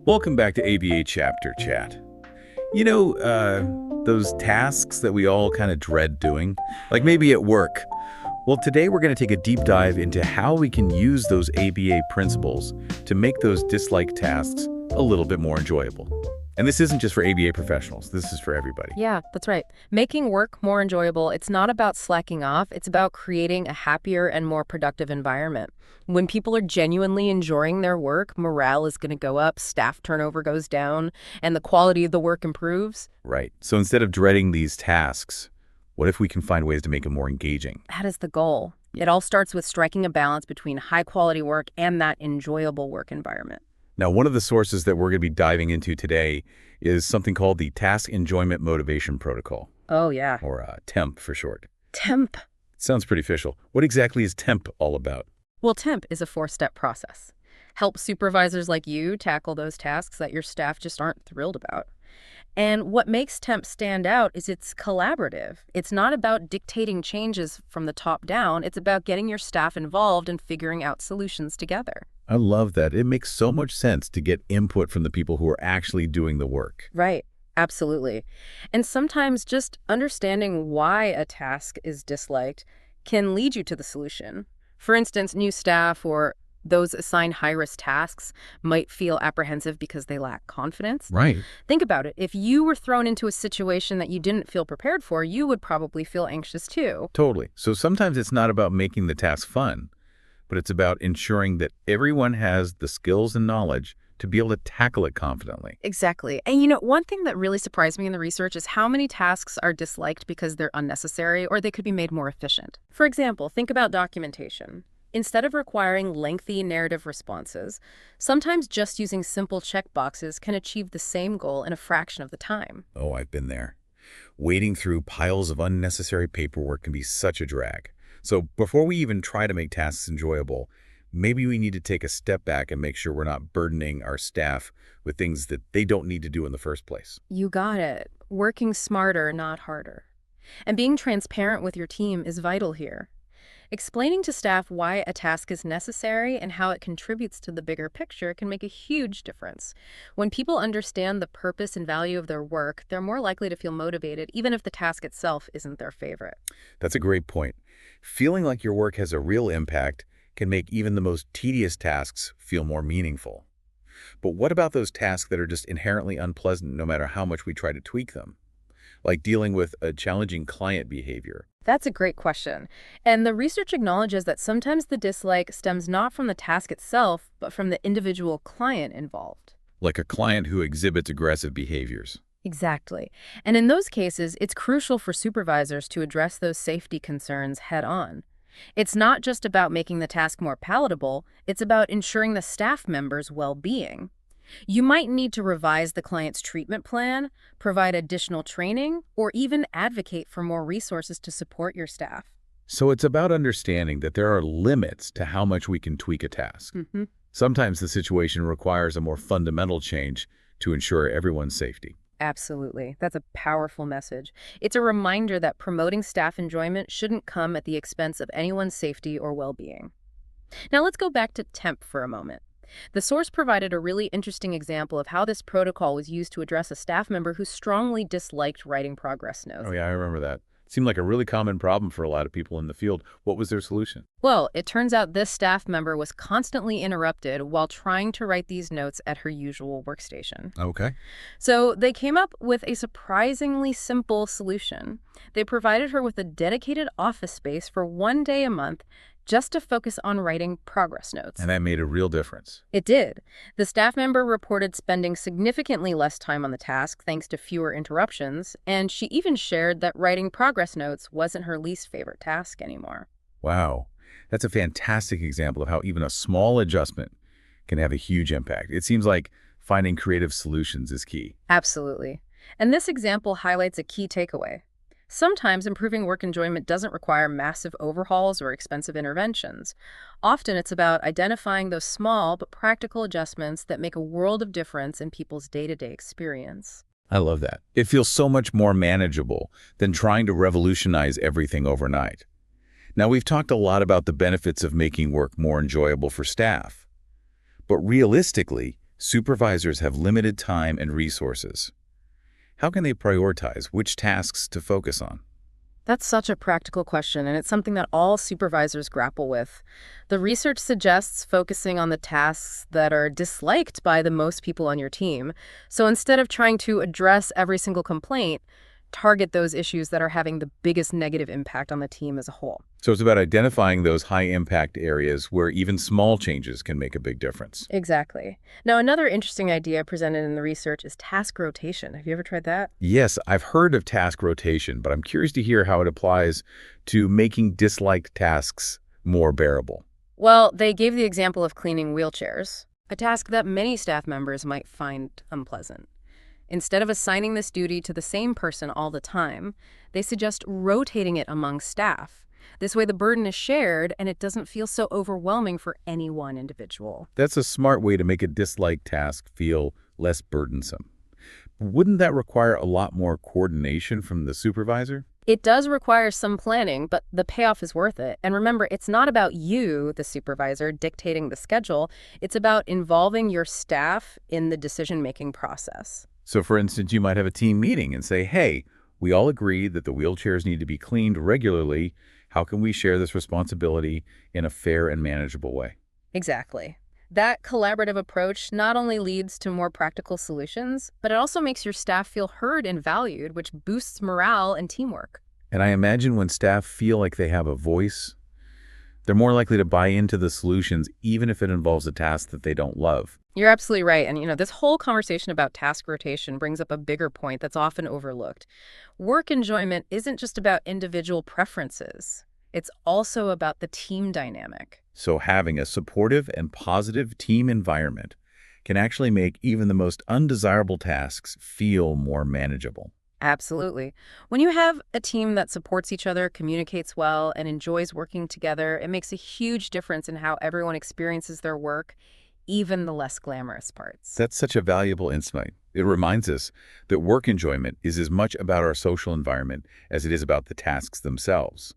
Welcome back to ABA Chapter Chat. Those tasks that we all kind of dread doing, like maybe at work. Well, today we're going to take a deep dive into how we can use those ABA principles to make those disliked tasks a little bit more enjoyable. And this isn't just for ABA professionals, this is for everybody. Yeah, that's right. Making work more enjoyable, it's not about slacking off, it's about creating a happier and more productive environment. When people are genuinely enjoying their work, morale is going to go up, staff turnover goes down, and the quality of the work improves. Right. So instead of dreading these tasks, what if we can find ways to make them more engaging? That is the goal. It all starts with striking a balance between high-quality work and that enjoyable work environment. Now, one of the sources that we're going to be diving into today is something called the Task Enjoyment Motivation Protocol, Oh, yeah. or TEMP for short. TEMP. Sounds pretty official. What exactly is TEMP all about? Well, TEMP is a four-step process. Help supervisors like you tackle those tasks that your staff just aren't thrilled about. And what makes TEMP stand out is it's collaborative. It's not about dictating changes from the top down. It's about getting your staff involved and figuring out solutions together. I love that. It makes so much sense to get input from the people who are actually doing the work. Right. Absolutely. And sometimes just understanding why a task is disliked can lead you to the solution. For instance, new staff or those assigned high-risk tasks might feel apprehensive because they lack confidence. Right. Think about it. If you were thrown into a situation that you didn't feel prepared for, you would probably feel anxious too. Totally. So sometimes it's not about making the task fun, but it's about ensuring that everyone has the skills and knowledge to be able to tackle it confidently. Exactly. And one thing that really surprised me in the research is how many tasks are disliked because they're unnecessary or they could be made more efficient. For example, think about documentation. Instead of requiring lengthy narrative responses, sometimes just using simple checkboxes can achieve the same goal in a fraction of the time. Oh, I've been there. Wading through piles of unnecessary paperwork can be such a drag. So before we even try to make tasks enjoyable, maybe we need to take a step back and make sure we're not burdening our staff with things that they don't need to do in the first place. You got it. Working smarter, not harder. And being transparent with your team is vital here. Explaining to staff why a task is necessary and how it contributes to the bigger picture can make a huge difference. When people understand the purpose and value of their work, they're more likely to feel motivated, even if the task itself isn't their favorite. That's a great point. Feeling like your work has a real impact can make even the most tedious tasks feel more meaningful. But what about those tasks that are just inherently unpleasant no matter how much we try to tweak them? Like dealing with a challenging client behavior. That's a great question. And the research acknowledges that sometimes the dislike stems not from the task itself, but from the individual client involved. Like a client who exhibits aggressive behaviors. Exactly. And in those cases, it's crucial for supervisors to address those safety concerns head on. It's not just about making the task more palatable, it's about ensuring the staff member's well-being. You might need to revise the client's treatment plan, provide additional training, or even advocate for more resources to support your staff. So it's about understanding that there are limits to how much we can tweak a task. Sometimes the situation requires a more fundamental change to ensure everyone's safety. Absolutely. That's a powerful message. It's a reminder that promoting staff enjoyment shouldn't come at the expense of anyone's safety or well-being. Now let's go back to TEMP for a moment. The source provided a really interesting example of how this protocol was used to address a staff member who strongly disliked writing progress notes. Oh yeah, I remember that. Seemed like a really common problem for a lot of people in the field. What was their solution? Well, it turns out this staff member was constantly interrupted while trying to write these notes at her usual workstation. Okay. So they came up with a surprisingly simple solution. They provided her with a dedicated office space for 1 day a month just to focus on writing progress notes. And that made a real difference. It did. The staff member reported spending significantly less time on the task thanks to fewer interruptions, and she even shared that writing progress notes wasn't her least favorite task anymore. Wow. That's a fantastic example of how even a small adjustment can have a huge impact. It seems like finding creative solutions is key. Absolutely. And this example highlights a key takeaway. Sometimes improving work enjoyment doesn't require massive overhauls or expensive interventions. Often it's about identifying those small but practical adjustments that make a world of difference in people's day-to-day experience. I love that. It feels so much more manageable than trying to revolutionize everything overnight. Now, we've talked a lot about the benefits of making work more enjoyable for staff. But realistically, Supervisors have limited time and resources. How can they prioritize which tasks to focus on? That's such a practical question, and it's something that all supervisors grapple with. The research suggests focusing on the tasks that are disliked by the most people on your team. So instead of trying to address every single complaint, target those issues that are having the biggest negative impact on the team as a whole. So it's about identifying those high-impact areas where even small changes can make a big difference. Exactly. Now, another interesting idea presented in the research is task rotation. Have you ever tried that? Yes, I've heard of task rotation, but I'm curious to hear how it applies to making disliked tasks more bearable. Well, they gave the example of cleaning wheelchairs, a task that many staff members might find unpleasant. Instead of assigning this duty to the same person all the time, they suggest rotating it among staff. This way the burden is shared and it doesn't feel so overwhelming for any one individual. That's a smart way to make a disliked task feel less burdensome. Wouldn't that require a lot more coordination from the supervisor? It does require some planning, but the payoff is worth it. And remember, it's not about you, the supervisor, dictating the schedule. It's about involving your staff in the decision-making process. So, for instance, you might have a team meeting and say, hey, we all agree that the wheelchairs need to be cleaned regularly. How can we share this responsibility in a fair and manageable way? Exactly. That collaborative approach not only leads to more practical solutions, but it also makes your staff feel heard and valued, which boosts morale and teamwork. And I imagine when staff feel like they have a voice, they're more likely to buy into the solutions, even if it involves a task that they don't love. You're absolutely right. And, this whole conversation about task rotation brings up a bigger point that's often overlooked. Work enjoyment isn't just about individual preferences. It's also about the team dynamic. So having a supportive and positive team environment can actually make even the most undesirable tasks feel more manageable. Absolutely. When you have a team that supports each other, communicates well, and enjoys working together, it makes a huge difference in how everyone experiences their work, even the less glamorous parts. That's such a valuable insight. It reminds us that work enjoyment is as much about our social environment as it is about the tasks themselves.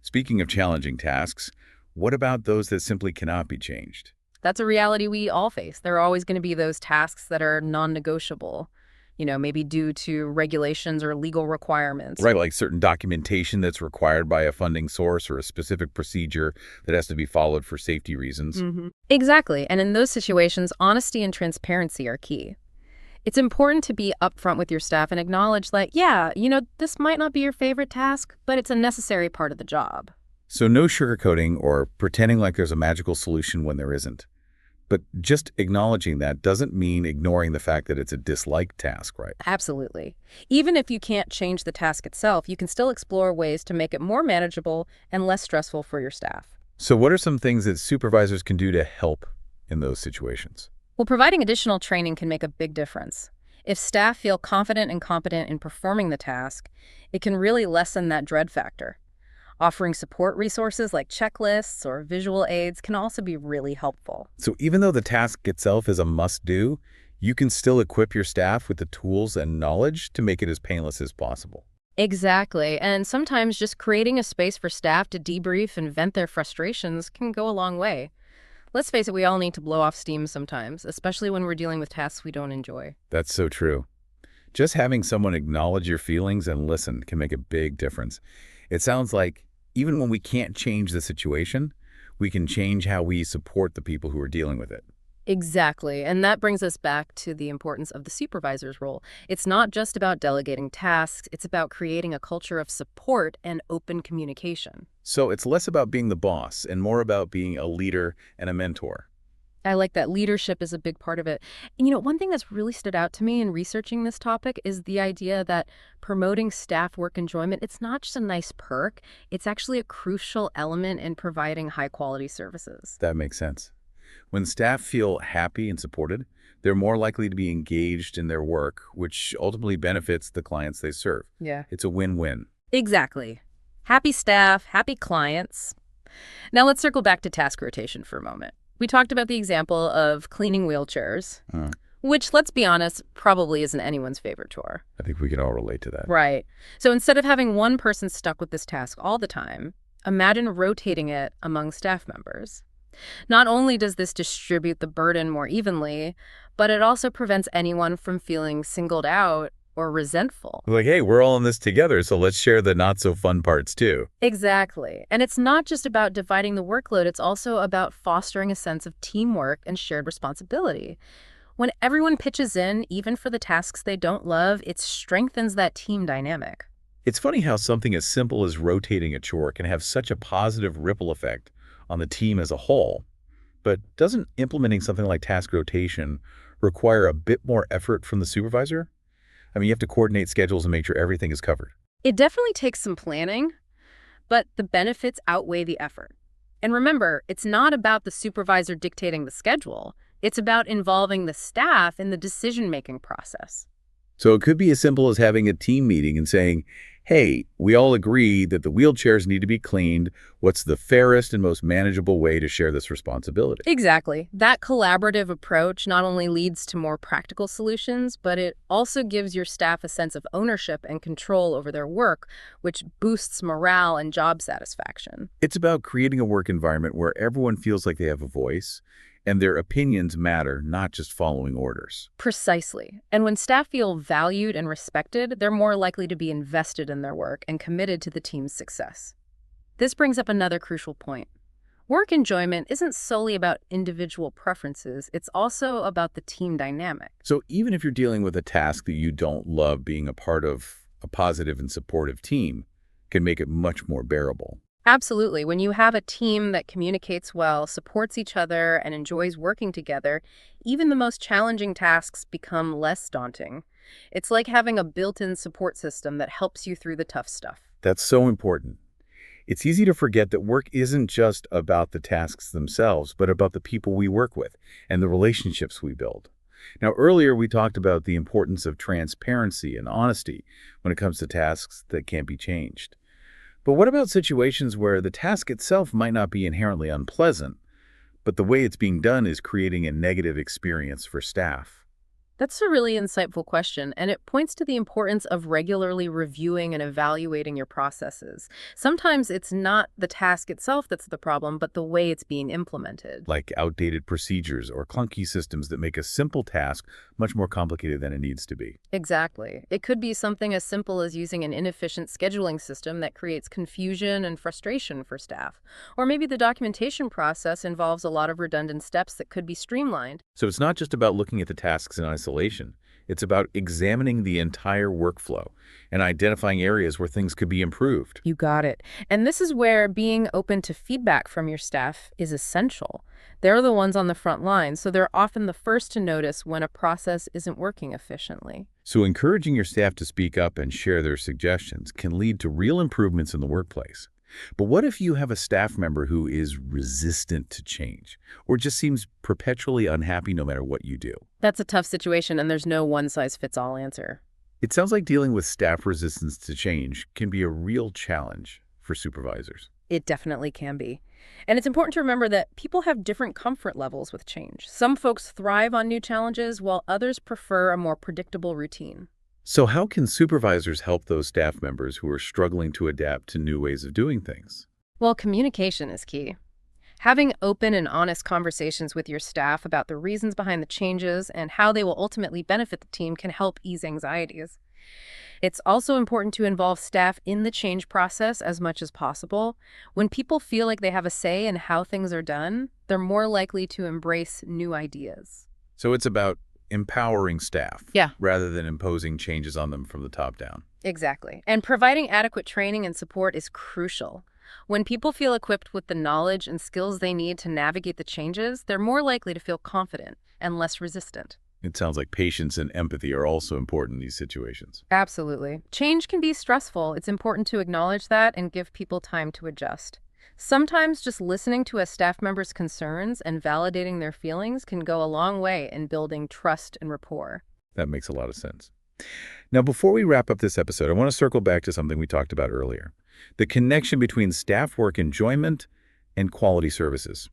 Speaking of challenging tasks, what about those that simply cannot be changed? That's a reality we all face. There are always going to be those tasks that are non-negotiable, maybe due to regulations or legal requirements. Right, like certain documentation that's required by a funding source or a specific procedure that has to be followed for safety reasons. Exactly. And in those situations, honesty and transparency are key. It's important to be upfront with your staff and acknowledge that, yeah, this might not be your favorite task, but it's a necessary part of the job. So no sugarcoating or pretending like there's a magical solution when there isn't. But just acknowledging that doesn't mean ignoring the fact that it's a disliked task, right? Absolutely. Even if you can't change the task itself, you can still explore ways to make it more manageable and less stressful for your staff. So what are some things that supervisors can do to help in those situations? Well, providing additional training can make a big difference. If staff feel confident and competent in performing the task, it can really lessen that dread factor. Offering support resources like checklists or visual aids can also be really helpful. So even though the task itself is a must-do, you can still equip your staff with the tools and knowledge to make it as painless as possible. Exactly. And sometimes just creating a space for staff to debrief and vent their frustrations can go a long way. Let's face it, we all need to blow off steam sometimes, especially when we're dealing with tasks we don't enjoy. That's so true. Just having someone acknowledge your feelings and listen can make a big difference. It sounds like even when we can't change the situation, we can change how we support the people who are dealing with it. Exactly. And that brings us back to the importance of the supervisor's role. It's not just about delegating tasks, it's about creating a culture of support and open communication. So it's less about being the boss and more about being a leader and a mentor. I like that leadership is a big part of it. And one thing that's really stood out to me in researching this topic is the idea that promoting staff work enjoyment, it's not just a nice perk, it's actually a crucial element in providing high-quality services. That makes sense. When staff feel happy and supported, they're more likely to be engaged in their work, which ultimately benefits the clients they serve. Yeah. It's a win-win. Exactly. Happy staff, happy clients. Now let's circle back to task rotation for a moment. We talked about the example of cleaning wheelchairs, which, let's be honest, probably isn't anyone's favorite chore. I think we can all relate to that. Right. So instead of having one person stuck with this task all the time, imagine rotating it among staff members. Not only does this distribute the burden more evenly, but it also prevents anyone from feeling singled out or resentful. Like, hey, we're all in this together, so let's share the not-so-fun parts too. Exactly. And it's not just about dividing the workload, it's also about fostering a sense of teamwork and shared responsibility. When everyone pitches in, even for the tasks they don't love, it strengthens that team dynamic. It's funny how something as simple as rotating a chore can have such a positive ripple effect on the team as a whole. But doesn't implementing something like task rotation require a bit more effort from the supervisor? I mean, you have to coordinate schedules and make sure everything is covered. It definitely takes some planning, but the benefits outweigh the effort. And remember, it's not about the supervisor dictating the schedule. It's about involving the staff in the decision-making process. So it could be as simple as having a team meeting and saying, hey, we all agree that the wheelchairs need to be cleaned. What's the fairest and most manageable way to share this responsibility? Exactly. That collaborative approach not only leads to more practical solutions, but it also gives your staff a sense of ownership and control over their work, which boosts morale and job satisfaction. It's about creating a work environment where everyone feels like they have a voice and their opinions matter, not just following orders. Precisely. And when staff feel valued and respected, they're more likely to be invested in their work and committed to the team's success. This brings up another crucial point. Work enjoyment isn't solely about individual preferences, it's also about the team dynamic. So even if you're dealing with a task that you don't love, being a part of a positive and supportive team can make it much more bearable. Absolutely. When you have a team that communicates well, supports each other, and enjoys working together, even the most challenging tasks become less daunting. It's like having a built-in support system that helps you through the tough stuff. That's so important. It's easy to forget that work isn't just about the tasks themselves, but about the people we work with and the relationships we build. Now, earlier we talked about the importance of transparency and honesty when it comes to tasks that can't be changed. But what about situations where the task itself might not be inherently unpleasant, but the way it's being done is creating a negative experience for staff? That's a really insightful question, and it points to the importance of regularly reviewing and evaluating your processes. Sometimes it's not the task itself that's the problem, but the way it's being implemented. Like outdated procedures or clunky systems that make a simple task much more complicated than it needs to be. Exactly. It could be something as simple as using an inefficient scheduling system that creates confusion and frustration for staff. Or maybe the documentation process involves a lot of redundant steps that could be streamlined. So it's not just about looking at the tasks in isolation. It's about examining the entire workflow and identifying areas where things could be improved. You got it. And this is where being open to feedback from your staff is essential. They're the ones on the front line, so they're often the first to notice when a process isn't working efficiently. So encouraging your staff to speak up and share their suggestions can lead to real improvements in the workplace. But what if you have a staff member who is resistant to change or just seems perpetually unhappy no matter what you do? That's a tough situation, and there's no one-size-fits-all answer. It sounds like dealing with staff resistance to change can be a real challenge for supervisors. It definitely can be. And it's important to remember that people have different comfort levels with change. Some folks thrive on new challenges, while others prefer a more predictable routine. So how can supervisors help those staff members who are struggling to adapt to new ways of doing things? Well, communication is key. Having open and honest conversations with your staff about the reasons behind the changes and how they will ultimately benefit the team can help ease anxieties. It's also important to involve staff in the change process as much as possible. When people feel like they have a say in how things are done, they're more likely to embrace new ideas. So it's about empowering staff Yeah. rather than imposing changes on them from the top down. Exactly. And providing adequate training and support is crucial. When people feel equipped with the knowledge and skills they need to navigate the changes, they're more likely to feel confident and less resistant. It sounds like patience and empathy are also important in these situations. Absolutely. Change can be stressful. It's important to acknowledge that and give people time to adjust. Sometimes just listening to a staff member's concerns and validating their feelings can go a long way in building trust and rapport. That makes a lot of sense. Now, before we wrap up this episode, I want to circle back to something we talked about earlier: the connection between staff work enjoyment and quality services.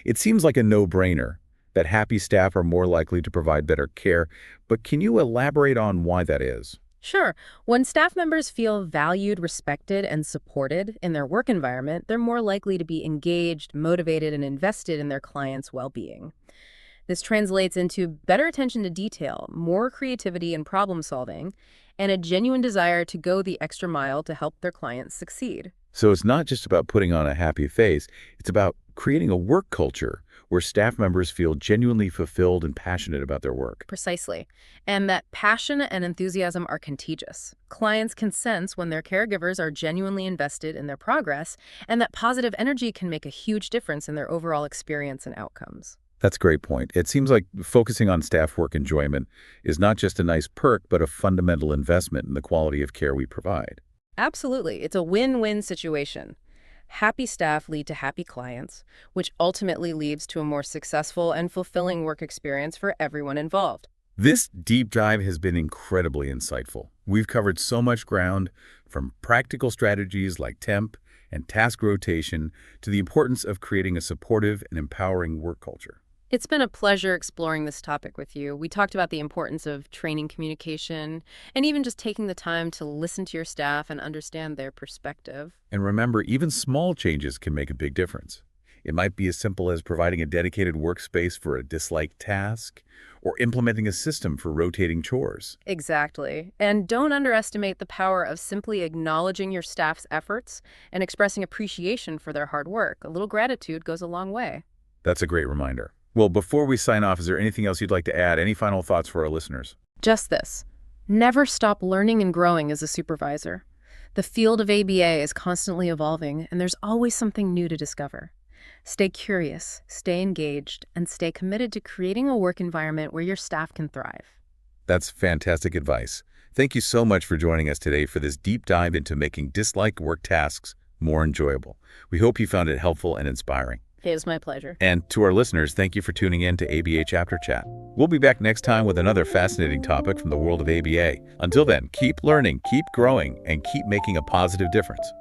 It seems like a no-brainer that happy staff are more likely to provide better care, but can you elaborate on why that is? Sure. When staff members feel valued, respected, and supported in their work environment, they're more likely to be engaged, motivated, and invested in their clients' well-being. This translates into better attention to detail, more creativity and problem solving, and a genuine desire to go the extra mile to help their clients succeed. So it's not just about putting on a happy face, it's about creating a work culture where staff members feel genuinely fulfilled and passionate about their work. Precisely. And that passion and enthusiasm are contagious. Clients can sense when their caregivers are genuinely invested in their progress, and that positive energy can make a huge difference in their overall experience and outcomes. That's a great point. It seems like focusing on staff work enjoyment is not just a nice perk, but a fundamental investment in the quality of care we provide. Absolutely. It's a win-win situation. Happy staff lead to happy clients, which ultimately leads to a more successful and fulfilling work experience for everyone involved. This deep dive has been incredibly insightful. We've covered so much ground, from practical strategies like TEMP and task rotation to the importance of creating a supportive and empowering work culture. It's been a pleasure exploring this topic with you. We talked about the importance of training communication and even just taking the time to listen to your staff and understand their perspective. And remember, even small changes can make a big difference. It might be as simple as providing a dedicated workspace for a disliked task or implementing a system for rotating chores. Exactly. And don't underestimate the power of simply acknowledging your staff's efforts and expressing appreciation for their hard work. A little gratitude goes a long way. That's a great reminder. Well, before we sign off, is there anything else you'd like to add? Any final thoughts for our listeners? Just this. Never stop learning and growing as a supervisor. The field of ABA is constantly evolving, and there's always something new to discover. Stay curious, stay engaged, and stay committed to creating a work environment where your staff can thrive. That's fantastic advice. Thank you so much for joining us today for this deep dive into making disliked work tasks more enjoyable. We hope you found it helpful and inspiring. It was my pleasure. And to our listeners, thank you for tuning in to ABA Chapter Chat. We'll be back next time with another fascinating topic from the world of ABA. Until then, keep learning, keep growing, and keep making a positive difference.